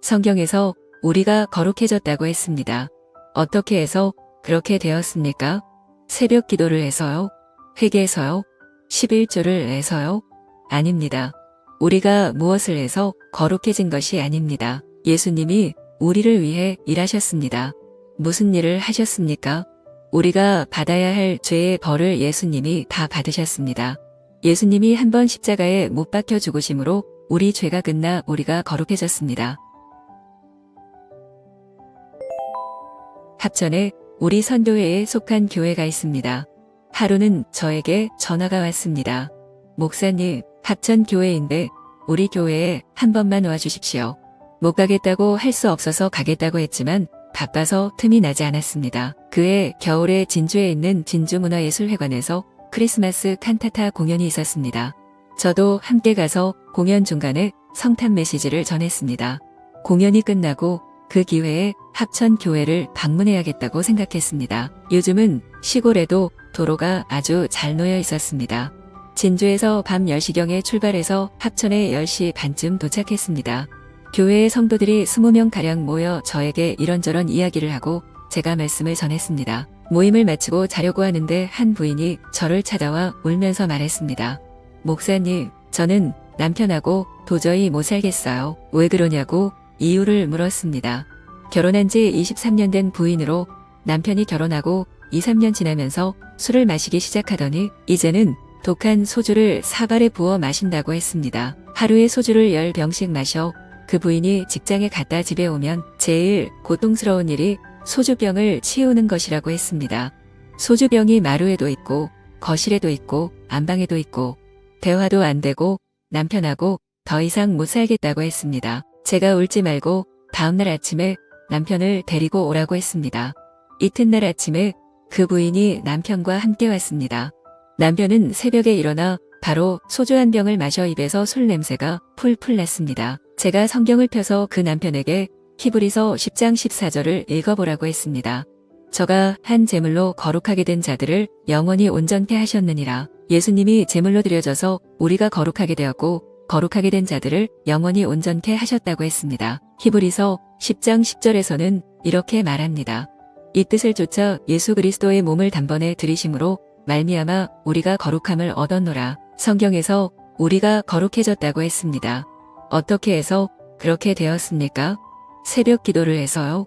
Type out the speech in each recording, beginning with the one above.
성경에서 우리가 거룩해졌다고 했습니다. 어떻게 해서 그렇게 되었습니까? 새벽 기도를 해서요? 회개해서요? 11조를 해서요? 아닙니다. 우리가 무엇을 해서 거룩해진 것이 아닙니다. 예수님이 우리를 위해 일하셨습니다. 무슨 일을 하셨습니까? 우리가 받아야 할 죄의 벌을 예수님이 다 받으셨습니다. 예수님이 한 번 십자가에 못 박혀 죽으심으로 우리 죄가 끝나 우리가 거룩해졌습니다. 합천에 우리 선교회에 속한 교회가 있습니다. 하루는 저에게 전화가 왔습니다. 목사님, 합천교회인데 우리 교회에 한 번만 와주십시오. 못 가겠다고 할 수 없어서 가겠다고 했지만 바빠서 틈이 나지 않았습니다. 그해 겨울에 진주에 있는 진주문화예술회관에서 크리스마스 칸타타 공연이 있었습니다. 저도 함께 가서 공연 중간에 성탄 메시지를 전했습니다. 공연이 끝나고 그 기회에 합천교회를 방문해야겠다고 생각했습니다. 요즘은 시골에도 도로가 아주 잘 놓여 있었습니다. 진주에서 밤 10시경에 출발해서 합천에 10시 반쯤 도착했습니다. 교회의 성도들이 20명가량 모여 저에게 이런저런 이야기를 하고 제가 말씀을 전했습니다. 모임을 마치고 자려고 하는데 한 부인이 저를 찾아와 울면서 말했습니다. 목사님, 저는 남편하고 도저히 못 살겠어요. 왜 그러냐고 이유를 물었습니다. 결혼한 지 23년 된 부인으로 남편이 결혼하고 2, 3년 지나면서 술을 마시기 시작하더니 이제는 독한 소주를 사발에 부어 마신다고 했습니다. 하루에 소주를 10병씩 마셔 그 부인이 직장에 갔다 집에 오면 제일 고통스러운 일이 소주병을 치우는 것이라고 했습니다. 소주병이 마루에도 있고 거실에도 있고 안방에도 있고 대화도 안 되고 남편하고 더 이상 못 살겠다고 했습니다. 제가 울지 말고 다음날 아침에 남편을 데리고 오라고 했습니다. 이튿날 아침에 그 부인이 남편과 함께 왔습니다. 남편은 새벽에 일어나 바로 소주 한 병을 마셔 입에서 술 냄새가 풀풀 났습니다. 제가 성경을 펴서 그 남편에게 히브리서 10장 14절을 읽어보라고 했습니다. 저가 한 제물로 거룩하게 된 자들을 영원히 온전케 하셨느니라. 예수님이 제물로 드려져서 우리가 거룩하게 되었고 거룩하게 된 자들을 영원히 온전케 하셨다고 했습니다. 히브리서 10장 10절에서는 이렇게 말합니다. 이 뜻을 쫓아 예수 그리스도의 몸을 단번에 들이심으로 말미암아 우리가 거룩함을 얻었노라. 성경에서 우리가 거룩해졌다고 했습니다. 어떻게 해서 그렇게 되었습니까? 새벽 기도를 해서요?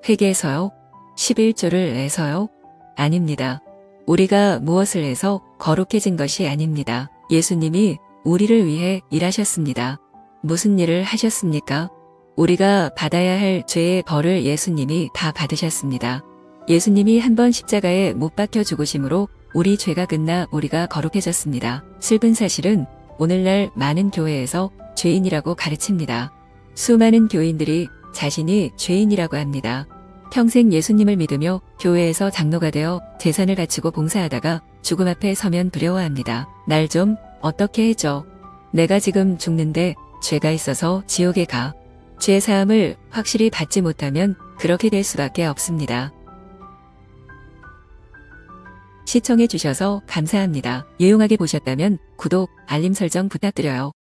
회개해서요? 11조를 해서요? 아닙니다. 우리가 무엇을 해서 거룩해진 것이 아닙니다. 예수님이 우리를 위해 일하셨습니다. 무슨 일을 하셨습니까? 우리가 받아야 할 죄의 벌을 예수님이 다 받으셨습니다. 예수님이 한 번 십자가에 못 박혀 죽으심으로 우리 죄가 끝나 우리가 거룩해졌습니다. 슬픈 사실은 오늘날 많은 교회에서 죄인이라고 가르칩니다. 수많은 교인들이 자신이 죄인이라고 합니다. 평생 예수님을 믿으며 교회에서 장로가 되어 재산을 바치고 봉사하다가 죽음 앞에 서면 두려워합니다. 날 좀 어떻게 해줘. 내가 지금 죽는데 죄가 있어서 지옥에 가. 죄 사함을 확실히 받지 못하면 그렇게 될 수밖에 없습니다. 시청해 주셔서 감사합니다. 유용하게 보셨다면 구독, 알림 설정 부탁드려요.